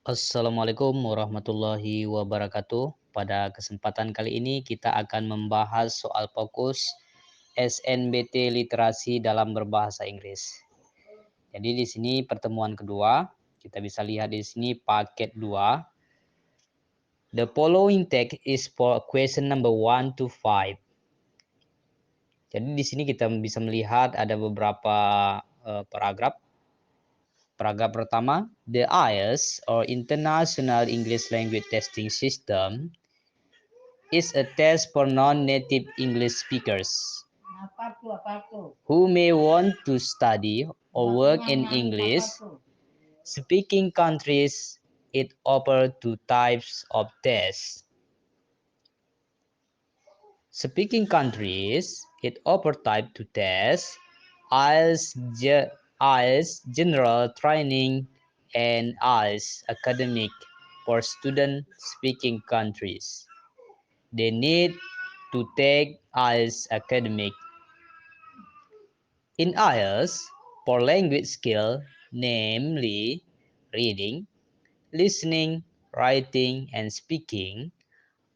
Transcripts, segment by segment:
Assalamualaikum warahmatullahi wabarakatuh. Pada kesempatan kali ini kita akan membahas soal fokus SNBT literasi dalam berbahasa Inggris. Jadi di sini pertemuan kedua, kita bisa lihat di sini paket 2. The following text is for question number 1 to 5. Jadi di sini kita bisa melihat ada beberapa paragraf. Paragraf pertama, the IELTS or International English Language Testing System is a test for non-native English speakers who may want to study or work in English speaking countries. It offers two types of tests. Speaking countries, it offers type 2 tests, IELTS general training and IELTS academic for student speaking countries. They need to take IELTS academic. In IELTS, for language skill, namely reading, listening, writing, and speaking,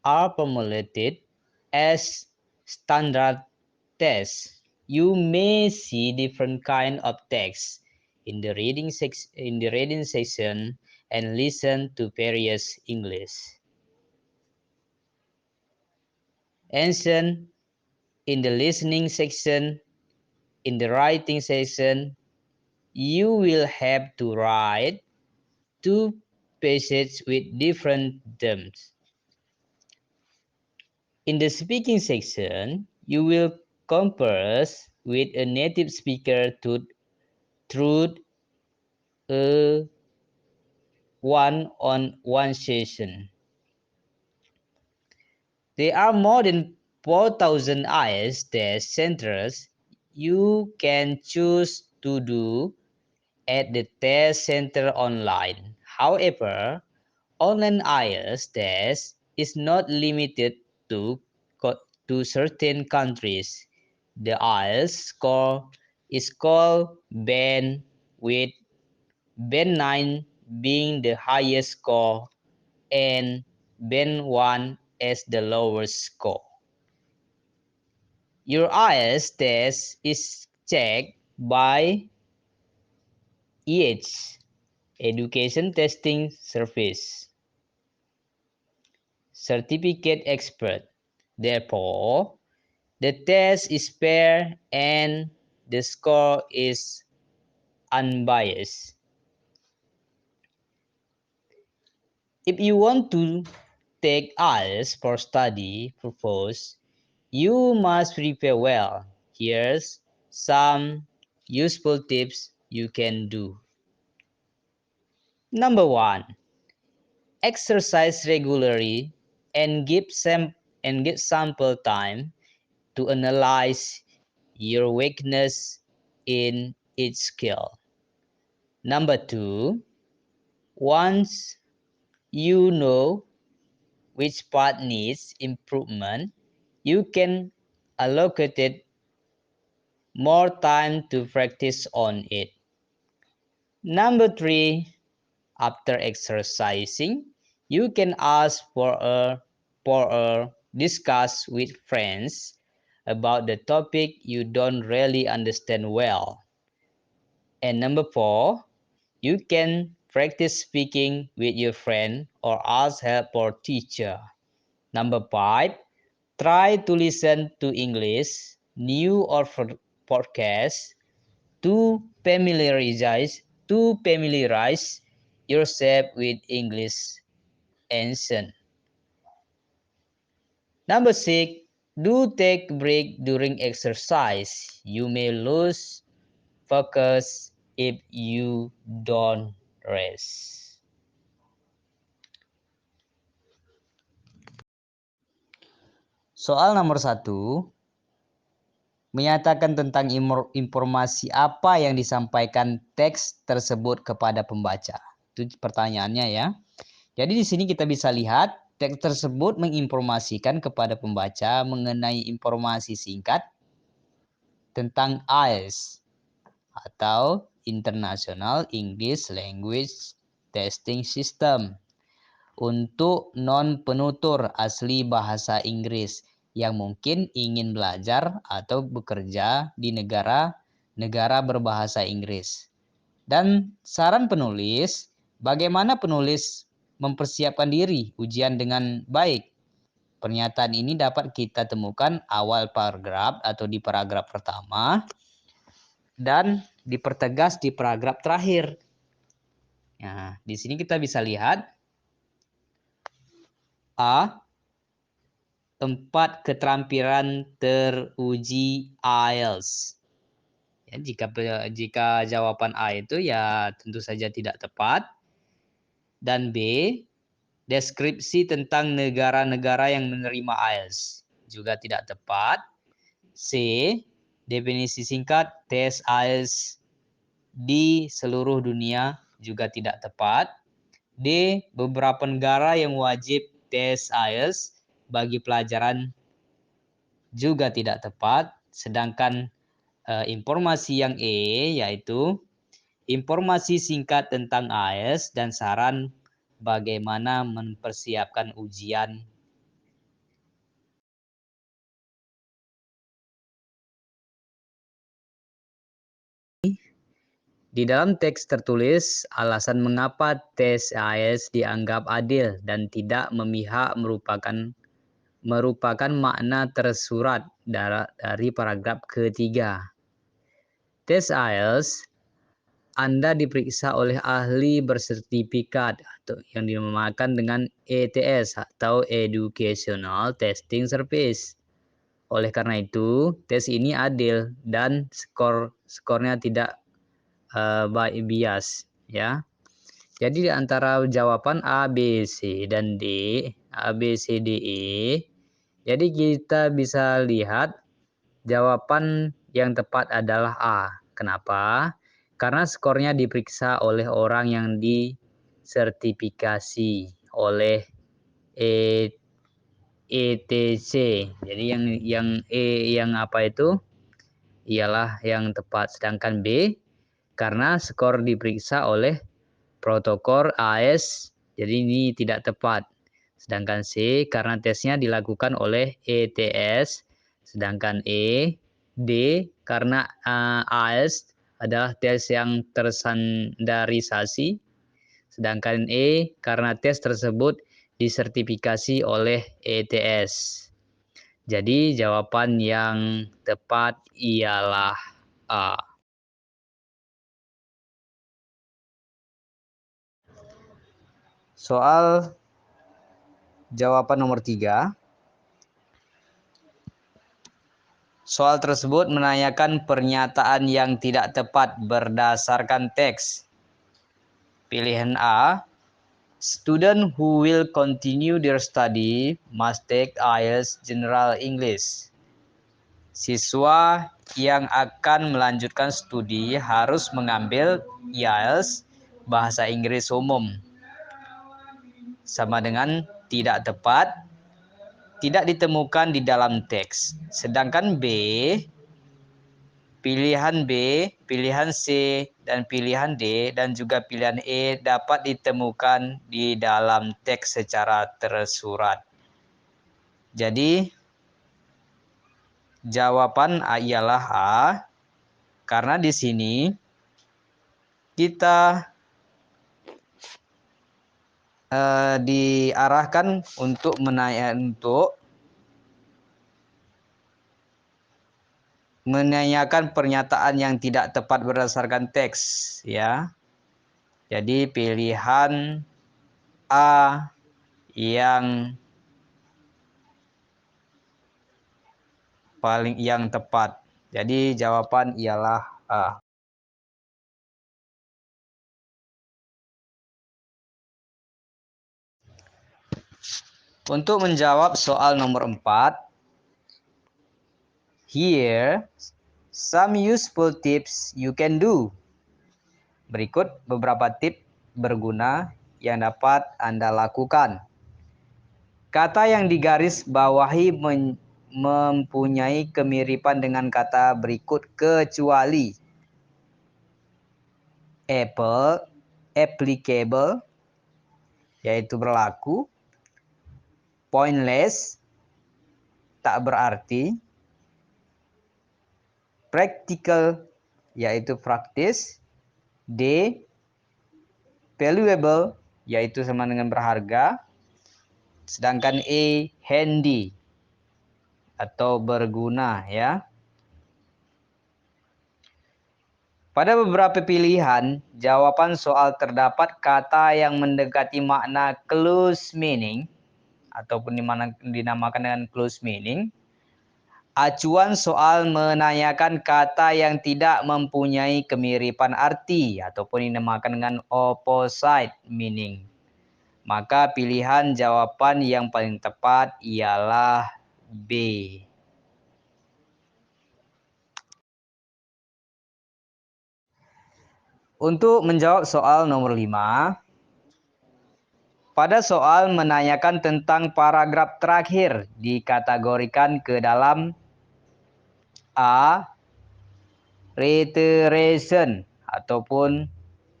are formulated as standard tests. You may see different kind of text in the reading section and listen to various English. Answer in the listening section. In the writing section, you will have to write 2 pages with different terms. In the speaking section, you will converse with a native speaker through a one-on-one session. There are more than 4,000 IELTS test centers you can choose to do at the test center online. However, online IELTS test is not limited to certain countries. The IELTS score is called band, with band 9 being the highest score and band 1 as the lowest score. Your IELTS test is checked by EH, Education Testing Service, certificate expert. Therefore, the test is fair and the score is unbiased. If you want to take IELTS for study purpose, you must prepare well. Here's some useful tips you can do. Number 1. Exercise regularly and give sample time to analyze your weakness in each skill. Number 2. Once you know which part needs improvement, you can allocate more time to practice on it. Number 3. After exercising, you can ask for a discuss with friends about the topic you don't really understand well. And number 4, you can practice speaking with your friend or ask help for teacher. Number 5, try to listen to English, new or podcasts to familiarize yourself with English accent. Number 6, do take break during exercise. You may lose focus if you don't rest. Soal nomor 1 menyatakan tentang informasi apa yang disampaikan teks tersebut kepada pembaca. Itu pertanyaannya ya. Jadi di sini kita bisa lihat teks tersebut menginformasikan kepada pembaca mengenai informasi singkat tentang IELTS atau International English Language testing system untuk non-penutur asli bahasa Inggris yang mungkin ingin belajar atau bekerja di negara berbahasa Inggris. Dan saran penulis, bagaimana penulis mempersiapkan diri ujian dengan baik? Pernyataan ini dapat kita temukan awal paragraf atau di paragraf pertama dan dipertegas di paragraf terakhir. Nah, di sini kita bisa lihat A. Tempat keterampilan teruji IELTS. Ya, jika jawaban A itu ya tentu saja tidak tepat. Dan B. Deskripsi tentang negara-negara yang menerima IELTS juga tidak tepat. C. Definisi singkat tes IELTS di seluruh dunia juga tidak tepat. D. Beberapa negara yang wajib tes IELTS bagi pelajaran juga tidak tepat. Sedangkan informasi yang E yaitu informasi singkat tentang IELTS dan saran bagaimana mempersiapkan ujian. Di dalam teks tertulis alasan mengapa tes IELTS dianggap adil dan tidak memihak merupakan makna tersurat dari paragraf ketiga. Tes IELTS Anda diperiksa oleh ahli bersertifikat atau yang dinamakan dengan ETS atau Educational Testing Service. Oleh karena itu, tes ini adil dan skornya tidak bias, ya. Jadi di antara jawaban A, B, C dan D, A, B, C, D, E. Jadi kita bisa lihat jawaban yang tepat adalah A. Kenapa? Karena skornya diperiksa oleh orang yang disertifikasi oleh ETC. Jadi yang E yang apa itu? Ialah yang tepat. Sedangkan B karena skor diperiksa oleh protokol AS. Jadi ini tidak tepat. Sedangkan C karena tesnya dilakukan oleh ETS. Sedangkan D karena AS adalah tes yang terstandarisasi. Sedangkan E karena tes tersebut disertifikasi oleh ETS. Jadi jawaban yang tepat ialah A. Soal jawaban nomor 3. Soal tersebut menanyakan pernyataan yang tidak tepat berdasarkan teks. Pilihan A, student who will continue their study must take IELTS General English. Siswa yang akan melanjutkan studi harus mengambil IELTS bahasa Inggris umum. Sama dengan tidak tepat, tidak ditemukan di dalam teks. Sedangkan pilihan B, pilihan C, dan pilihan D, dan juga pilihan E dapat ditemukan di dalam teks secara tersurat. Jadi, jawaban A ialah A, karena di sini kita diarahkan untuk menanyakan pernyataan yang tidak tepat berdasarkan teks, ya. Jadi pilihan A yang tepat. Jadi jawaban ialah A. Untuk menjawab soal nomor 4, here some useful tips you can do. Berikut beberapa tips berguna yang dapat Anda lakukan. Kata yang digaris bawahi mempunyai kemiripan dengan kata berikut kecuali apple, applicable, yaitu berlaku. Pointless, tak berarti. Practical, yaitu praktis. D, valuable, yaitu sama dengan berharga. Sedangkan E, handy, atau berguna ya. Pada beberapa pilihan, jawaban soal terdapat kata yang mendekati makna close meaning ataupun dinamakan dengan close meaning. Acuan soal menanyakan kata yang tidak mempunyai kemiripan arti ataupun dinamakan dengan opposite meaning. Maka pilihan jawaban yang paling tepat ialah B. Untuk menjawab soal nomor 5, pada soal menanyakan tentang paragraf terakhir dikategorikan ke dalam A, reiteration ataupun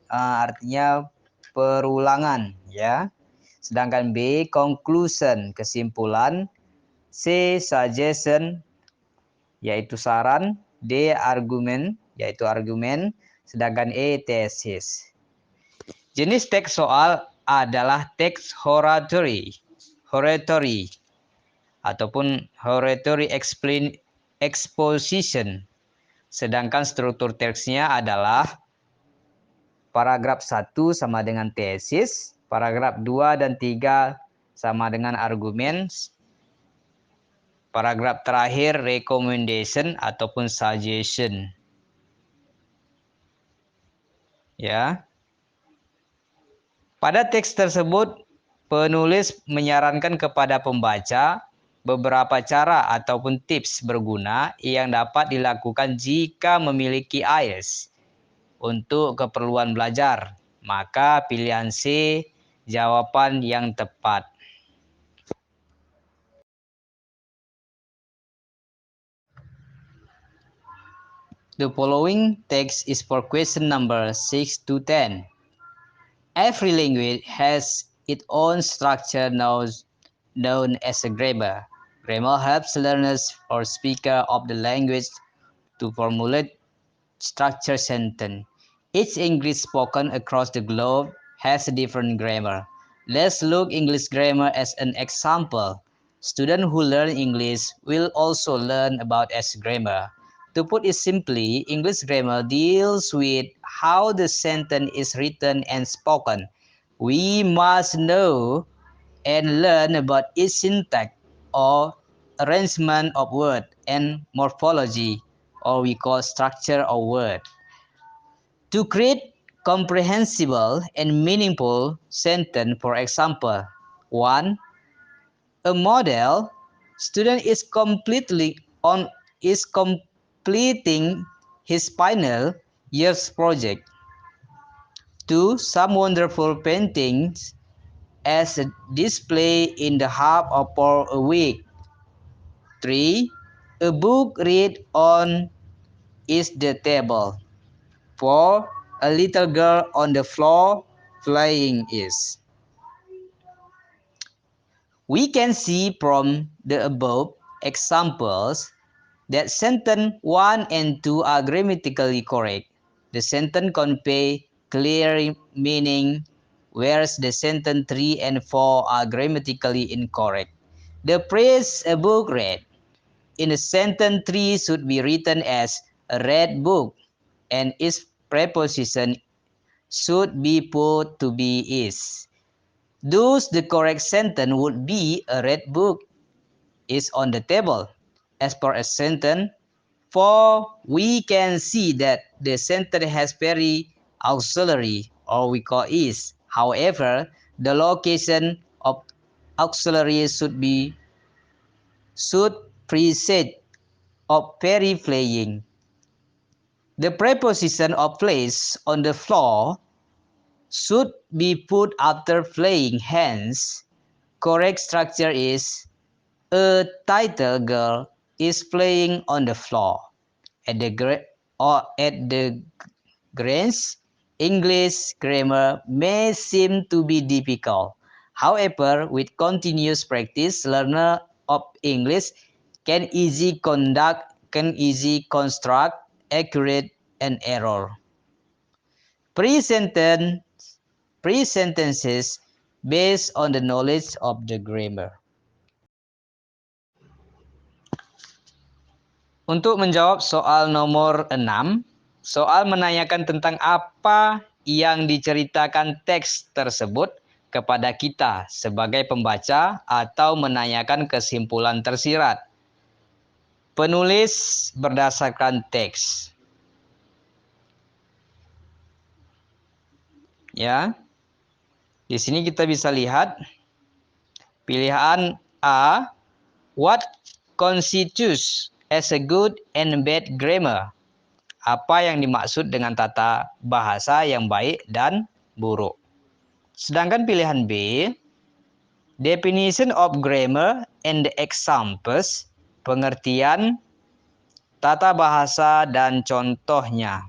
artinya perulangan ya. Sedangkan B, conclusion, kesimpulan. C, suggestion, yaitu saran. D, argument, yaitu argumen. Sedangkan E, thesis. Jenis teks soal adalah teks hortatory ataupun hortatory exposition. Sedangkan struktur teksnya adalah paragraf 1 sama dengan tesis, paragraf 2 dan 3 sama dengan argumen, paragraf terakhir recommendation ataupun suggestion. Ya. Pada teks tersebut, penulis menyarankan kepada pembaca beberapa cara ataupun tips berguna yang dapat dilakukan jika memiliki IELTS untuk keperluan belajar. Maka pilihan C jawaban yang tepat. The following text is for question number 6 to 10. Every language has its own structure known as a grammar. Grammar helps learners or speakers of the language to formulate structured sentences. Each English spoken across the globe has a different grammar. Let's look English grammar as an example. Students who learn English will also learn about S grammar. To put it simply, English grammar deals with how the sentence is written and spoken. We must know and learn about its syntax or arrangement of words and morphology, or we call structure of word. To create comprehensible and meaningful sentence, for example, 1. A model student is completing his final year's project. 2. Some wonderful paintings as a display in the hub for a week. 3. A book read on is the table. 4. A little girl on the floor playing is. We can see from the above examples that sentence 1 and 2 are grammatically correct. The sentence convey clear meaning, whereas the sentence 3 and 4 are grammatically incorrect. The phrase a book read in the sentence 3 should be written as a read book, and its preposition should be put to be is. Thus, the correct sentence would be a read book is on the table. As for a sentence 4, we can see that the sentence has very auxiliary, or we call is. However, the location of auxiliary should precede of very playing. The preposition of place on the floor should be put after playing. Hence, correct structure is a title girl is playing on the floor. At the glance, English grammar may seem to be difficult, However, with continuous practice, learner of English can easily construct accurate and error. Pre-sentences based on the knowledge of the grammar. Untuk menjawab soal nomor 6, soal menanyakan tentang apa yang diceritakan teks tersebut kepada kita sebagai pembaca atau menanyakan kesimpulan tersirat. Penulis berdasarkan teks. Ya. Di sini kita bisa lihat pilihan A, what constitutes as a good and bad grammar? Apa yang dimaksud dengan tata bahasa yang baik dan buruk? Sedangkan pilihan B, definition of grammar and the examples, pengertian tata bahasa dan contohnya.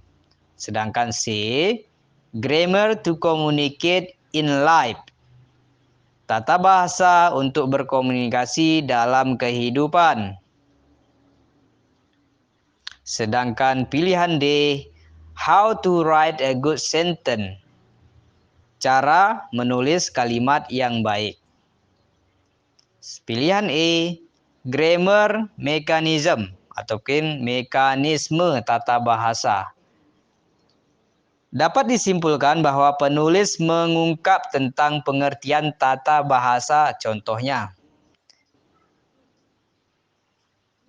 Sedangkan C, grammar to communicate in life, tata bahasa untuk berkomunikasi dalam kehidupan. Sedangkan pilihan D, how to write a good sentence, cara menulis kalimat yang baik. Pilihan E, grammar mechanism ataupun mekanisme tata bahasa. Dapat disimpulkan bahwa penulis mengungkap tentang pengertian tata bahasa contohnya.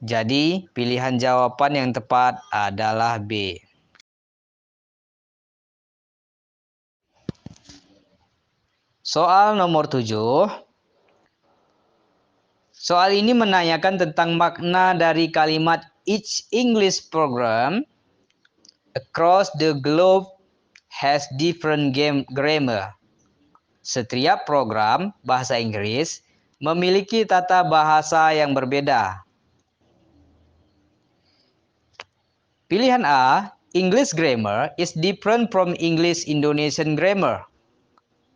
Jadi, pilihan jawaban yang tepat adalah B. Soal nomor 7. Soal ini menanyakan tentang makna dari kalimat each English program across the globe has different grammar. Setiap program bahasa Inggris memiliki tata bahasa yang berbeda. Pilihan A, English grammar is different from English Indonesian grammar.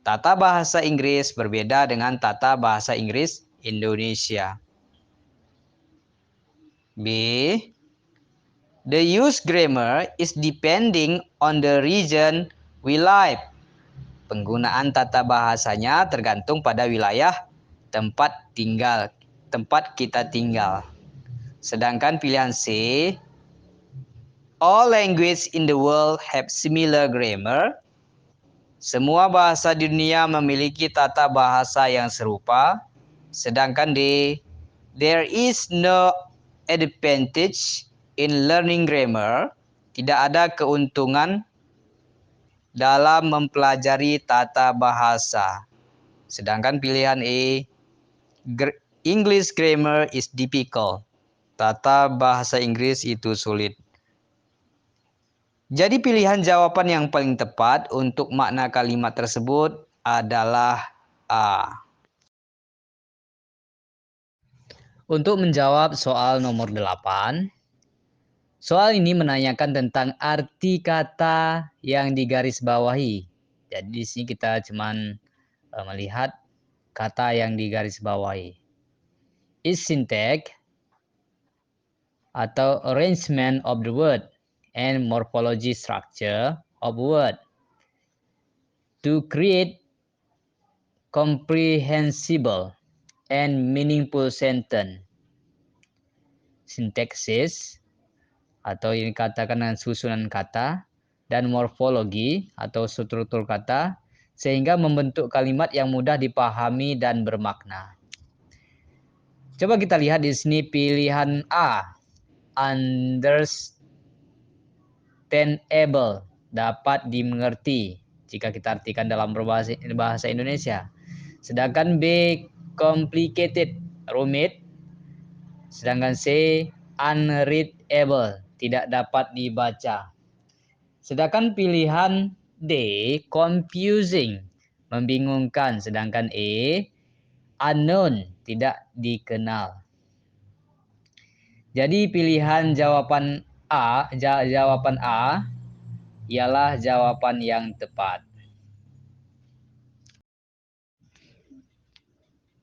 Tata bahasa Inggris berbeda dengan tata bahasa Inggris Indonesia. B, the use grammar is depending on the region we live. Penggunaan tata bahasanya tergantung pada wilayah tempat kita tinggal. Sedangkan pilihan C, all language in the world have similar grammar. Semua bahasa di dunia memiliki tata bahasa yang serupa. Sedangkan D, there is no advantage in learning grammar. Tidak ada keuntungan dalam mempelajari tata bahasa. Sedangkan pilihan E, English grammar is difficult. Tata bahasa Inggris itu sulit. Jadi pilihan jawaban yang paling tepat untuk makna kalimat tersebut adalah A. Untuk menjawab soal nomor 8, soal ini menanyakan tentang arti kata yang digarisbawahi. Jadi di sini kita cuman melihat kata yang digarisbawahi. Is syntax atau arrangement of the word and morphology structure of word to create comprehensible and meaningful sentence. Sintaksis atau yang dikatakan dengan susunan kata dan morfologi atau struktur kata sehingga membentuk kalimat yang mudah dipahami dan bermakna. Coba kita lihat di sini pilihan A, understandable, dapat dimengerti jika kita artikan dalam bahasa Indonesia. Sedangkan B, complicated, rumit. Sedangkan C, unreadable, tidak dapat dibaca. Sedangkan pilihan D, confusing, membingungkan. Sedangkan E, unknown, tidak dikenal. Jadi pilihan jawaban A ialah jawaban yang tepat.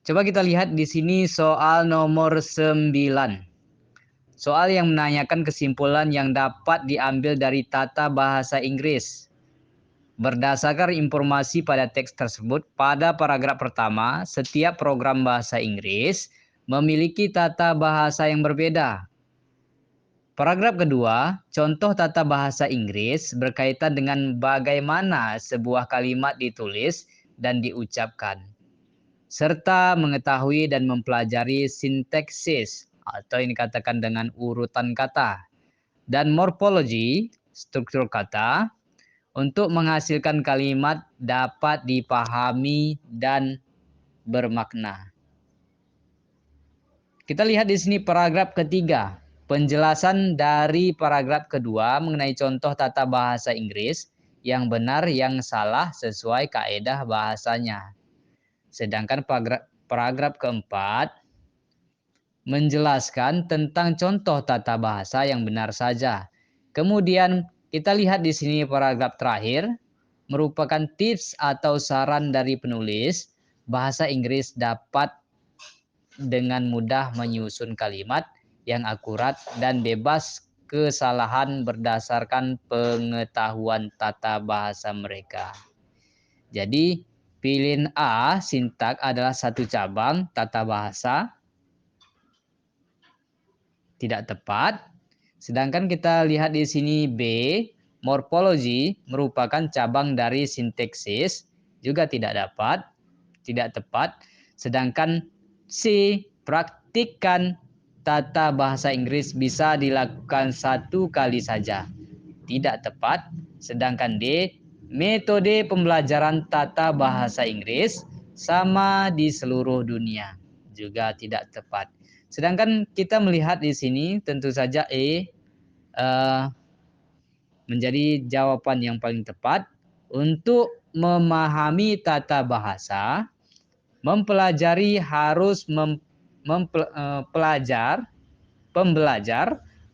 Coba kita lihat di sini soal nomor 9. Soal yang menanyakan kesimpulan yang dapat diambil dari tata bahasa Inggris. Berdasarkan informasi pada teks tersebut, pada paragraf pertama, setiap program bahasa Inggris memiliki tata bahasa yang berbeda. Paragraf kedua, contoh tata bahasa Inggris berkaitan dengan bagaimana sebuah kalimat ditulis dan diucapkan, serta mengetahui dan mempelajari sintaksis atau yang dikatakan dengan urutan kata, dan morfologi, struktur kata, untuk menghasilkan kalimat dapat dipahami dan bermakna. Kita lihat di sini paragraf ketiga. Penjelasan dari paragraf kedua mengenai contoh tata bahasa Inggris yang benar yang salah sesuai kaedah bahasanya. Sedangkan paragraf keempat menjelaskan tentang contoh tata bahasa yang benar saja. Kemudian kita lihat di sini paragraf terakhir merupakan tips atau saran dari penulis bahasa Inggris dapat dengan mudah menyusun kalimat yang akurat dan bebas kesalahan berdasarkan pengetahuan tata bahasa mereka. Jadi, pilihan A, sintak adalah satu cabang tata bahasa, tidak tepat. Sedangkan kita lihat di sini B, morfologi merupakan cabang dari sintaksis, juga tidak tepat. Sedangkan C, praktikkan tata bahasa Inggris bisa dilakukan satu kali saja, tidak tepat. Sedangkan D, metode pembelajaran tata bahasa Inggris sama di seluruh dunia, juga tidak tepat. Sedangkan kita melihat di sini tentu saja menjadi jawaban yang paling tepat. Untuk memahami tata bahasa, pembelajar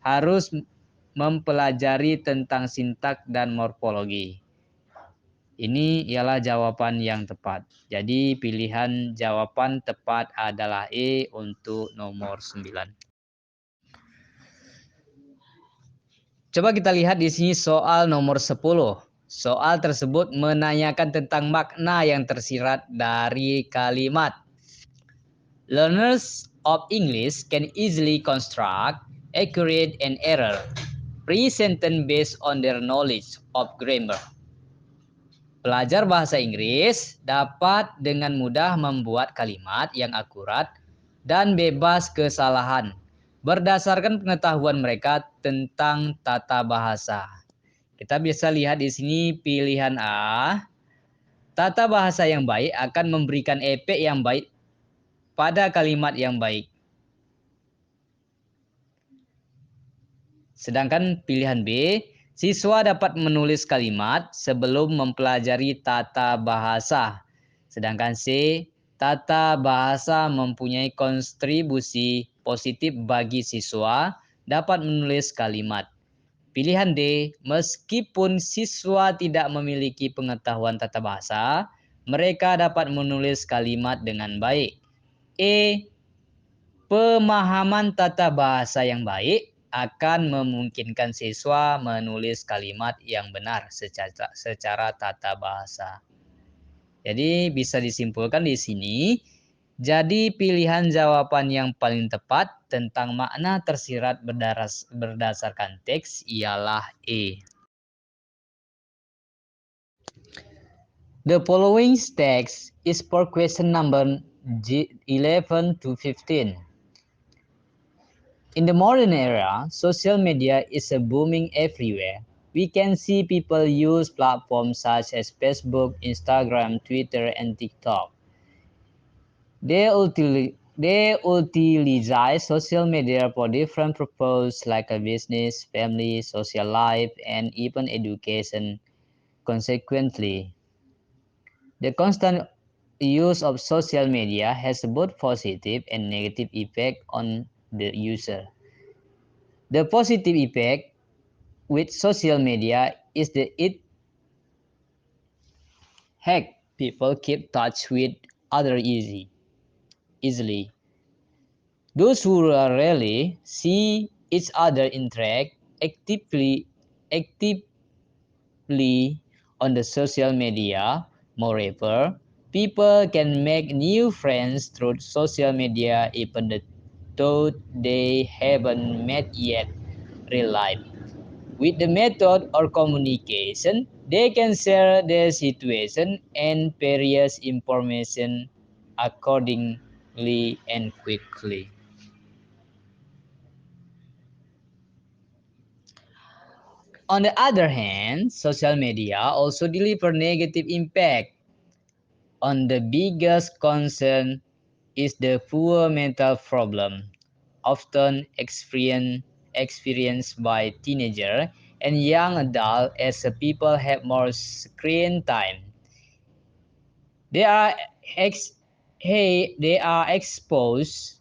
harus mempelajari tentang sintak dan morfologi. Ini ialah jawaban yang tepat. Jadi pilihan jawaban tepat adalah E untuk nomor 9. Coba kita lihat di sini soal nomor 10. Soal tersebut menanyakan tentang makna yang tersirat dari kalimat. Learners of English can easily construct accurate and error pre-sentence based on their knowledge of grammar. Pelajar bahasa Inggris dapat dengan mudah membuat kalimat yang akurat dan bebas kesalahan berdasarkan pengetahuan mereka tentang tata bahasa. Kita bisa lihat di sini pilihan A. Tata bahasa yang baik akan memberikan efek yang baik pada kalimat yang baik. Sedangkan pilihan B, siswa dapat menulis kalimat sebelum mempelajari tata bahasa. Sedangkan C, tata bahasa mempunyai kontribusi positif bagi siswa dapat menulis kalimat. Pilihan D, meskipun siswa tidak memiliki pengetahuan tata bahasa, mereka dapat menulis kalimat dengan baik. E, pemahaman tata bahasa yang baik akan memungkinkan siswa menulis kalimat yang benar secara tata bahasa. Jadi bisa disimpulkan di sini, jadi pilihan jawaban yang paling tepat tentang makna tersirat berdasarkan teks ialah E. The following text is for question number 11 to 15. In the modern era, social media is booming everywhere. We can see people use platforms such as Facebook, Instagram, Twitter, and TikTok. They utilize social media for different purposes like a business, family, social life, and even education. Consequently, the constant use of social media has both positive and negative effect on the user. The positive effect with social media is that it helps people keep touch with others easy. easily. Those who rarely see each other interact actively on the social media. Moreover, people can make new friends through social media even though they haven't met yet real life. With the method or communication, they can share their situation and various information accordingly and quickly. On the other hand, social media also deliver negative impact. On the biggest concern is the poor mental problem, often experienced by teenagers and young adults as people have more screen time. They are exposed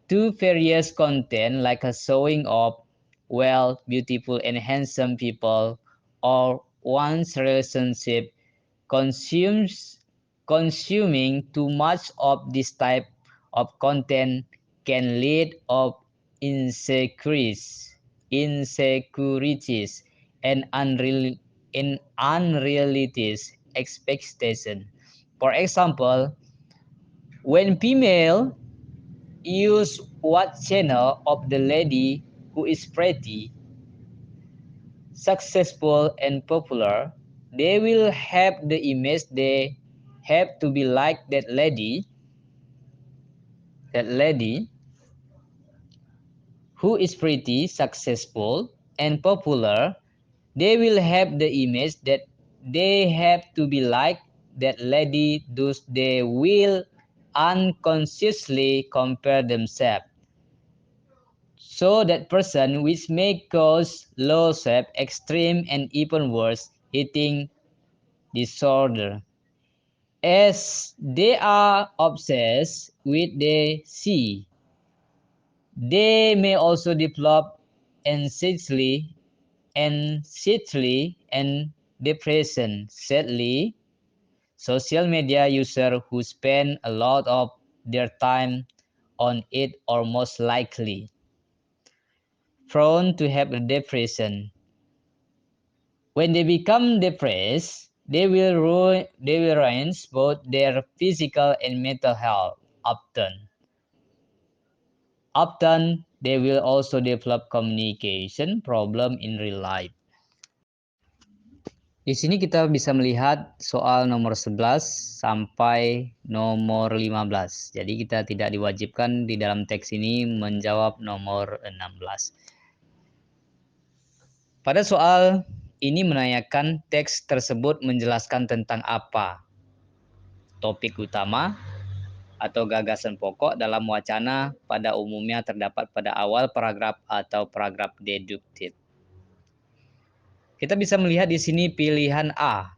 to various content like a showing of well, beautiful and handsome people or one's relationship. Consuming too much of this type of content can lead of insecurities and unrealistic expectation. For example, when female use what channel of the lady who is pretty, successful and popular, they will have the image they have to be like that lady who is pretty, successful and popular. They will have the image that they have to be like that lady, thus they will unconsciously compare themselves. So that person, which may cause low self-esteem and even worse, eating disorder. As they are obsessed with the see, they may also develop anxiety and depression. Sadly, social media users who spend a lot of their time on it are most likely prone to have a depression. When they become depressed, they will ruin both their physical and mental health. Often, they will also develop communication problem in real life. Di sini kita bisa melihat soal nomor 11 sampai nomor 15. Jadi kita tidak diwajibkan di dalam teks ini menjawab nomor 16. Pada soal ini menanyakan teks tersebut menjelaskan tentang apa? Topik utama atau gagasan pokok dalam wacana pada umumnya terdapat pada awal paragraf atau paragraf deduktif. Kita bisa melihat di sini pilihan A,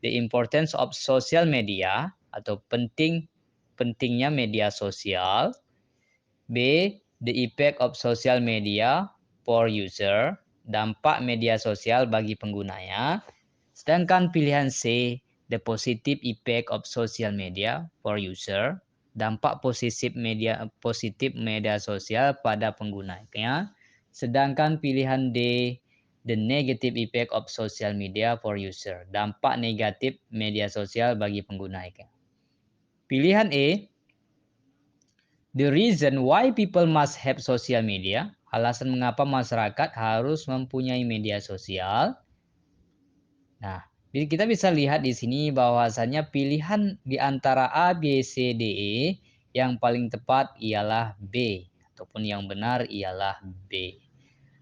the importance of social media atau pentingnya media sosial. B, the effect of social media for user, dampak media sosial bagi penggunanya. Sedangkan pilihan C, the positive effect of social media for user, dampak positif media sosial pada penggunanya. Sedangkan pilihan D, the negative effect of social media for user, dampak negatif media sosial bagi penggunanya. Pilihan E, the reason why people must have social media, alasan mengapa masyarakat harus mempunyai media sosial. Nah, jadi kita bisa lihat di sini bahwasannya pilihan di antara A, B, C, D, E yang paling tepat ialah B, ataupun yang benar ialah B.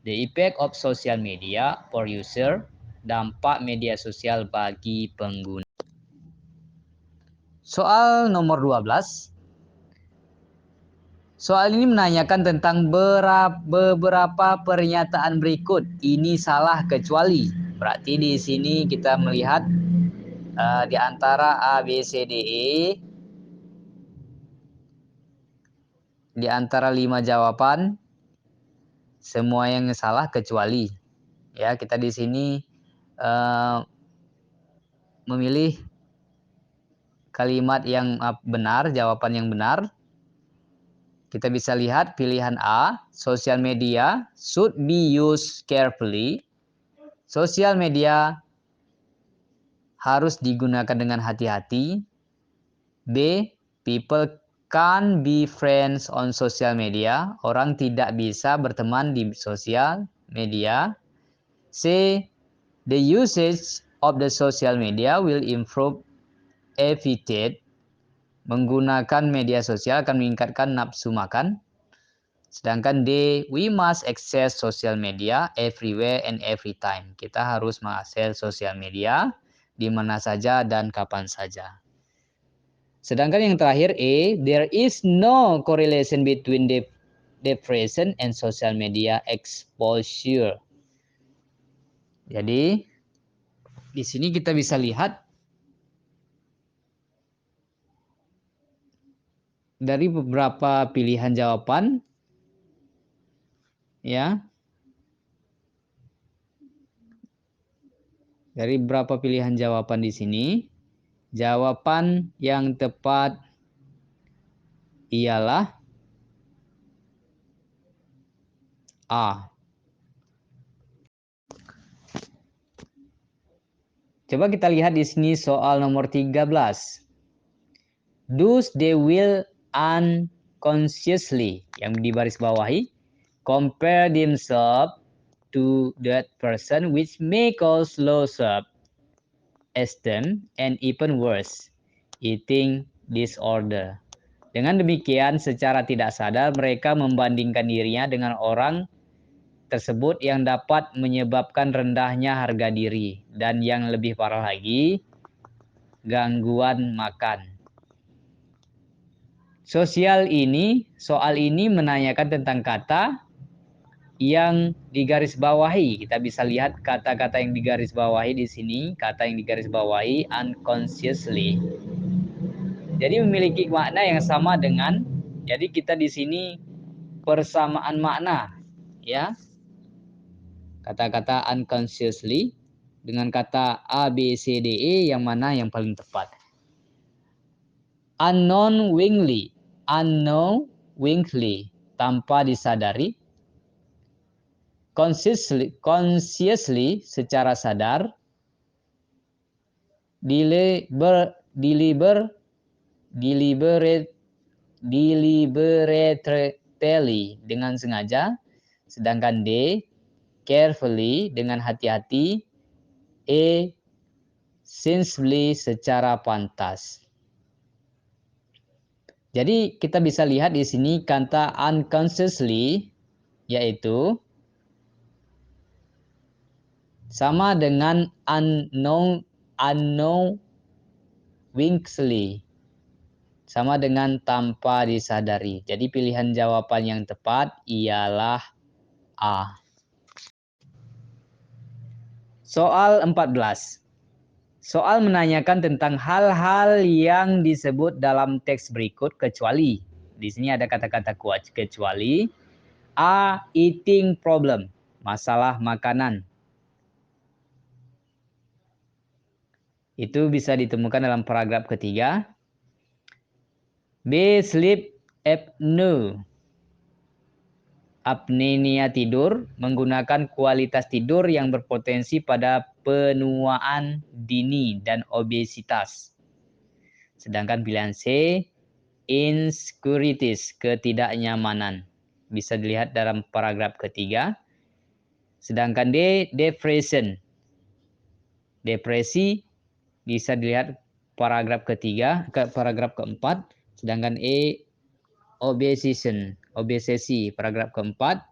The effect of social media for user, dampak media sosial bagi pengguna. Soal nomor 12. Soal ini menanyakan tentang beberapa pernyataan berikut. Ini salah kecuali. Berarti di sini kita melihat di antara A, B, C, D, E, di antara 5 jawaban semua yang salah kecuali. Ya, kita di sini memilih kalimat yang benar, jawaban yang benar. Kita bisa lihat pilihan A, social media should be used carefully. Sosial media harus digunakan dengan hati-hati. B, people can't be friends on social media. Orang tidak bisa berteman di sosial media. C, the usage of the social media will improve appetite. Menggunakan media sosial akan meningkatkan nafsu makan. Sedangkan D, we must access social media everywhere and every time. Kita harus mengakses sosial media di mana saja dan kapan saja. Sedangkan yang terakhir E, there is no correlation between depression and social media exposure. Jadi di sini kita bisa lihat dari beberapa pilihan jawaban, ya. Dari beberapa pilihan jawaban di sini, jawaban yang tepat ialah A. Coba kita lihat di sini soal nomor 13. Thus they will unconsciously, yang di baris bawahi, compare themselves to that person, which may cause low self-esteem and even worse, eating disorder. Dengan demikian, secara tidak sadar mereka membandingkan dirinya dengan orang tersebut yang dapat menyebabkan rendahnya harga diri, dan yang lebih parah lagi, gangguan makan. Soal ini menanyakan tentang kata yang digarisbawahi. Kita bisa lihat kata-kata yang digarisbawahi di sini, kata yang digarisbawahi unconsciously. Jadi memiliki makna yang sama dengan, jadi kita di sini persamaan makna, ya. Kata-kata unconsciously dengan kata A, B, C, D, E yang mana yang paling tepat? Unknowingly, tanpa disadari. Consciously, secara sadar. Deliberately, dengan sengaja. Sedangkan D, carefully, dengan hati-hati. E, sensibly, secara pantas. Jadi kita bisa lihat di sini kata unconsciously yaitu sama dengan unknowingly, sama dengan tanpa disadari. Jadi pilihan jawaban yang tepat ialah A. Soal 14. Soal menanyakan tentang hal-hal yang disebut dalam teks berikut kecuali. Di sini ada kata-kata kecuali. A, eating problem, masalah makanan. Itu bisa ditemukan dalam paragraf ketiga. B, sleep apnea tidur, menggunakan kualitas tidur yang berpotensi pada penuaan dini dan obesitas. Sedangkan pilihan C, insecurities, ketidaknyamanan. Bisa dilihat dalam paragraf ketiga. Sedangkan D, depression, depresi, bisa dilihat paragraf ketiga, paragraf keempat. Sedangkan E, obsesi, paragraf keempat.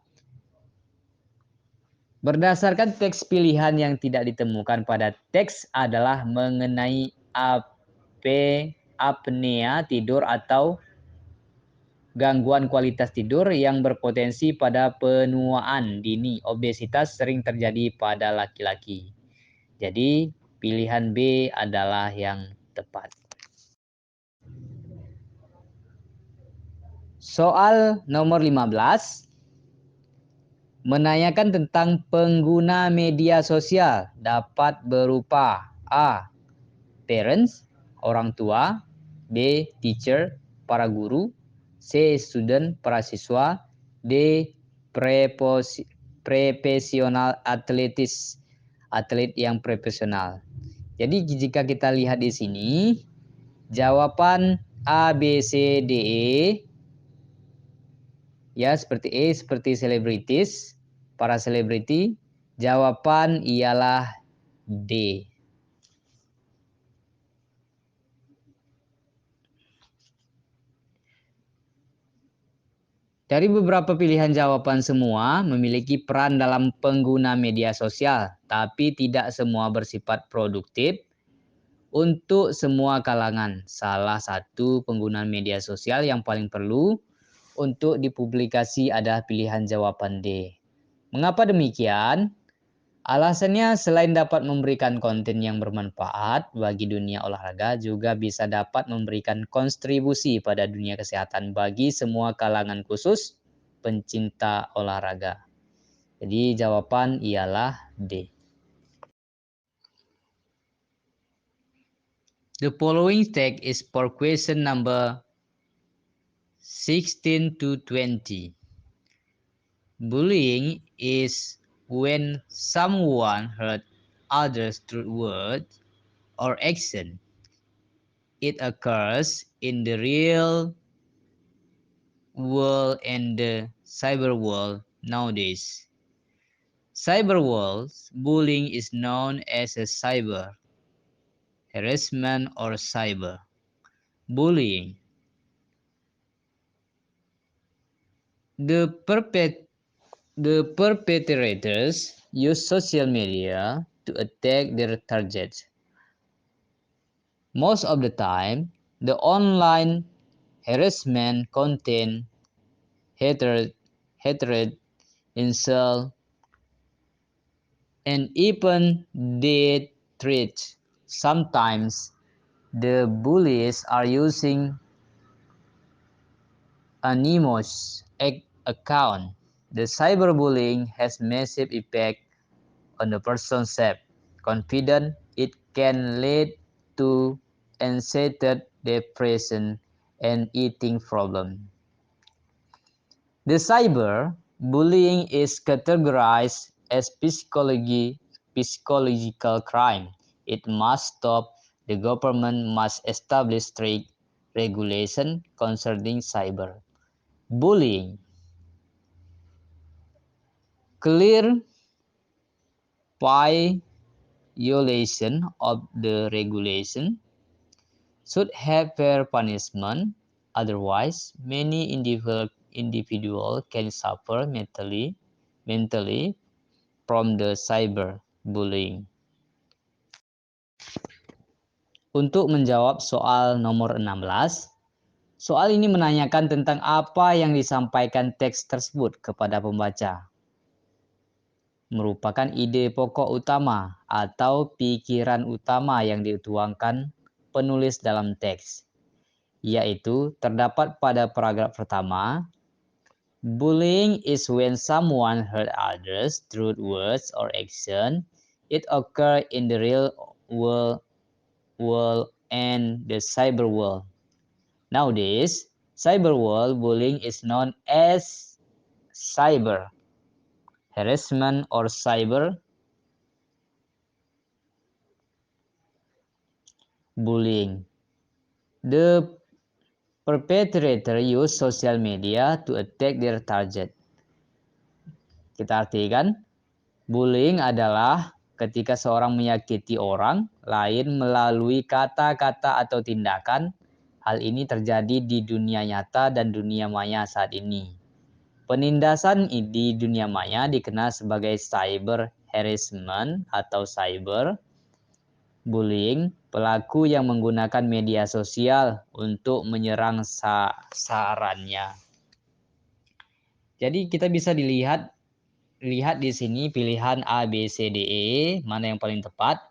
Berdasarkan teks pilihan yang tidak ditemukan pada teks adalah mengenai apnea tidur atau gangguan kualitas tidur yang berpotensi pada penuaan dini. Obesitas sering terjadi pada laki-laki. Jadi pilihan B adalah yang tepat. Soal nomor 15. Menanyakan tentang pengguna media sosial dapat berupa A, parents, orang tua. B. Teacher, para guru. C. Student, para siswa. D. Profesional atletis, atlet yang profesional. Jadi jika kita lihat di sini, jawaban A, B, C, D, E, ya seperti E, seperti selebritis, para selebriti. Jawaban ialah D. Dari beberapa pilihan jawaban semua memiliki peran dalam pengguna media sosial, tapi tidak semua bersifat produktif untuk semua kalangan. Salah satu penggunaan media sosial yang paling perlu untuk dipublikasi adalah pilihan jawaban D. Mengapa demikian? Alasannya selain dapat memberikan konten yang bermanfaat bagi dunia olahraga, juga bisa dapat memberikan kontribusi pada dunia kesehatan bagi semua kalangan khusus pencinta olahraga. Jadi jawaban ialah D. The following text is for question number 16 to 20. Bullying is when someone hurt others through words or action. It occurs in the real world and the cyber world nowadays. Cyber world bullying is known as a cyber harassment or cyber bullying. The perpetrators use social media to attack their targets. Most of the time, the online harassment contain hatred, insult, and even death threats. Sometimes, the bullies are using anonymous account. The cyberbullying has massive effect on the person's self-confidence. It can lead to anxiety, depression, and eating problems. The cyberbullying is categorized as psychological crime. It must stop. The government must establish strict regulation concerning cyberbullying. Clear violation of the regulation should have fair punishment. Otherwise, many individuals can suffer mentally from the cyberbullying. Untuk menjawab soal nomor 16, soal ini menanyakan tentang apa yang disampaikan teks tersebut kepada pembaca. Merupakan ide pokok utama atau pikiran utama yang dituangkan penulis dalam teks, yaitu terdapat pada paragraf pertama. Bullying is when someone hurt others through words or action. It occurs in the real world and the cyber world. Nowadays, cyber world bullying is known as cyber harassment or cyber bullying. The perpetrator use social media to attack their target. Kita artikan, bullying adalah ketika seorang menyakiti orang lain melalui kata-kata atau tindakan. Hal ini terjadi di dunia nyata dan dunia maya saat ini. Penindasan di dunia maya dikenal sebagai cyber harassment atau cyber bullying, pelaku yang menggunakan media sosial untuk menyerang sasarannya. Jadi kita bisa lihat di sini pilihan A, B, C, D, E, mana yang paling tepat.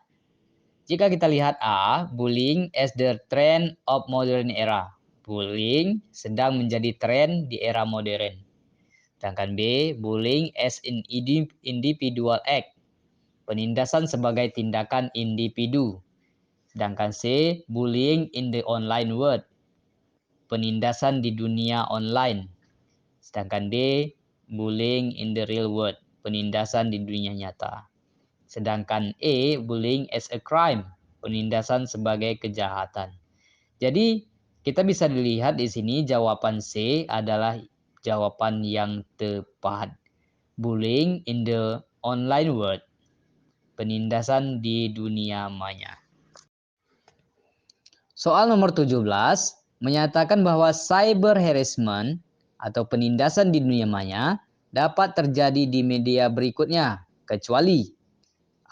Jika kita lihat A, bullying as the trend of modern era. Bullying sedang menjadi tren di era modern. Sedangkan B, bullying as an individual act. Penindasan sebagai tindakan individu. Sedangkan C, bullying in the online world, penindasan di dunia online. Sedangkan D, bullying in the real world, penindasan di dunia nyata. Sedangkan E, bullying as a crime, penindasan sebagai kejahatan. Jadi kita bisa dilihat di sini jawaban C adalah jawaban yang tepat. Bullying in the online world, penindasan di dunia maya. Soal nomor 17 menyatakan bahwa cyber harassment atau penindasan di dunia maya dapat terjadi di media berikutnya, kecuali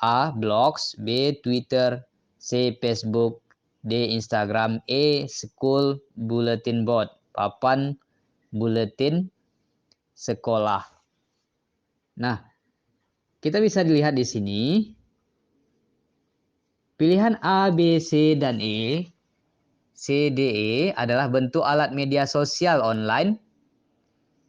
A. Blogs, B. Twitter, C. Facebook, D. Instagram, E. School bulletin board, papan buletin sekolah. Nah, kita bisa dilihat di sini pilihan A, B, C, dan E. C, D, E adalah bentuk alat media sosial online.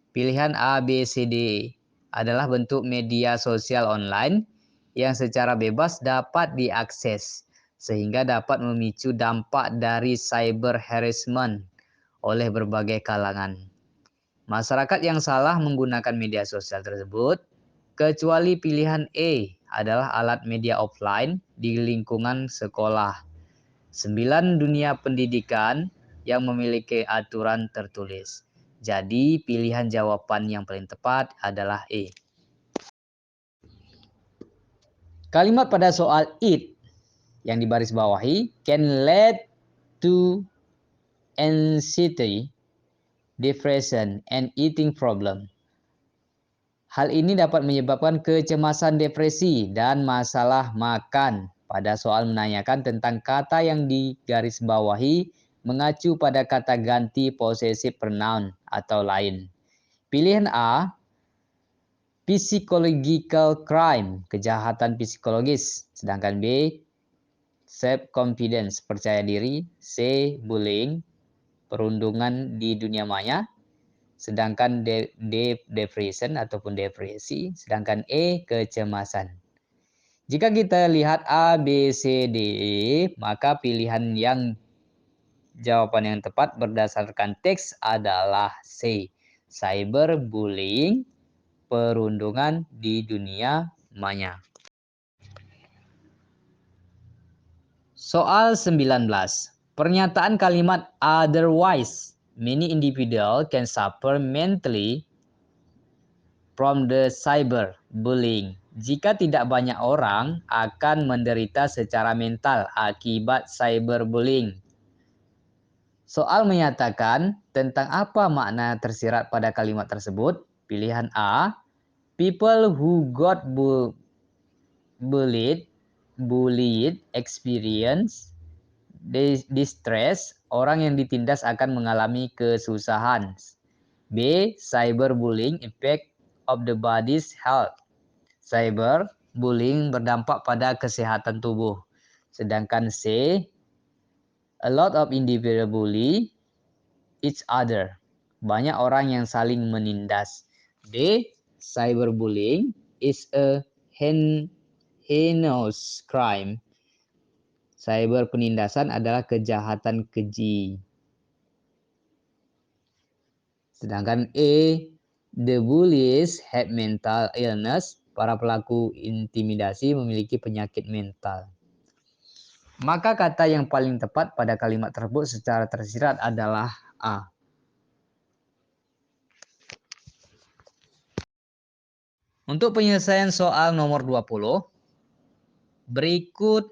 Pilihan A, B, C, D adalah bentuk media sosial online yang secara bebas dapat diakses, sehingga dapat memicu dampak dari cyber harassment oleh berbagai kalangan. Masyarakat yang salah menggunakan media sosial tersebut, kecuali pilihan E adalah alat media offline di lingkungan sekolah. 9 dunia pendidikan yang memiliki aturan tertulis. Jadi pilihan jawaban yang paling tepat adalah E. Kalimat pada soal it yang dibaris bawahi can lead to anxiety, depression, and eating problem. Hal ini dapat menyebabkan kecemasan, depresi, dan masalah makan. Pada soal menanyakan tentang kata yang digarisbawahi mengacu pada kata ganti possessive pronoun atau lain. Pilihan A, psychological crime, kejahatan psikologis. Sedangkan B, self-confidence, percaya diri. C, bullying, perundungan di dunia maya. Sedangkan D, depression ataupun depresi. Sedangkan E, kecemasan. Jika kita lihat A, B, C, D, E, maka pilihan yang jawaban yang tepat berdasarkan teks adalah C, cyberbullying, perundungan di dunia maya. Soal 19. Pernyataan kalimat otherwise, many individuals can suffer mentally from the cyberbullying. Jika tidak banyak orang akan menderita secara mental akibat cyberbullying. Soal menyatakan tentang apa makna tersirat pada kalimat tersebut. Pilihan A, people who got bullied experience distress, orang yang ditindas akan mengalami kesusahan. B, cyberbullying effect of the body's health. Cyberbullying berdampak pada kesehatan tubuh. Sedangkan C, a lot of individuals bully each other. Banyak orang yang saling menindas. D, cyberbullying is a heinous crime. Cyber penindasan adalah kejahatan keji. Sedangkan E, the bullies had mental illness. Para pelaku intimidasi memiliki penyakit mental. Maka kata yang paling tepat pada kalimat tersebut secara tersirat adalah A. Untuk penyelesaian soal nomor 20, berikut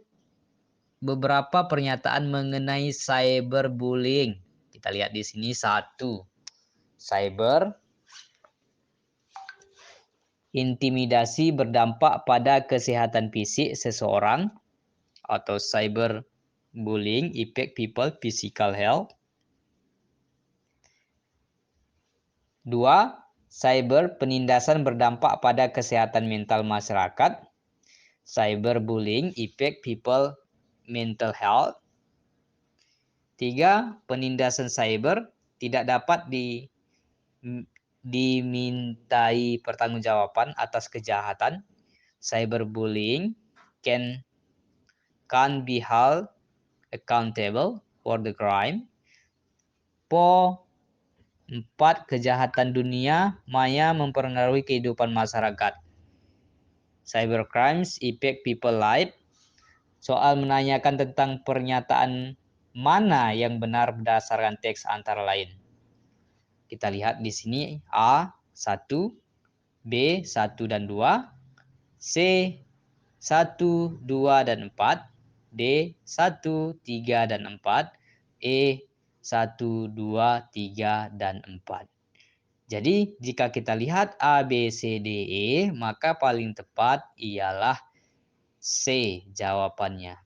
beberapa pernyataan mengenai cyberbullying. Kita lihat di sini 1. Cyber intimidasi berdampak pada kesehatan fisik seseorang atau cyberbullying affect people physical health. 2. Cyber penindasan berdampak pada kesehatan mental masyarakat. Cyberbullying affect people mental health. 3. Penindasan cyber tidak dapat dimintai pertanggungjawaban atas kejahatan. Cyberbullying can't be held accountable for the crime. Po, 4. Kejahatan dunia maya mempengaruhi kehidupan masyarakat. Cybercrimes affect people life. Soal menanyakan tentang pernyataan mana yang benar berdasarkan teks antara lain. Kita lihat di sini A 1, B 1 dan 2, C 1, 2 dan 4, D 1, 3 dan 4, E 1, 2, 3 dan 4. Jadi jika kita lihat A, B, C, D, E, maka paling tepat ialah C jawabannya.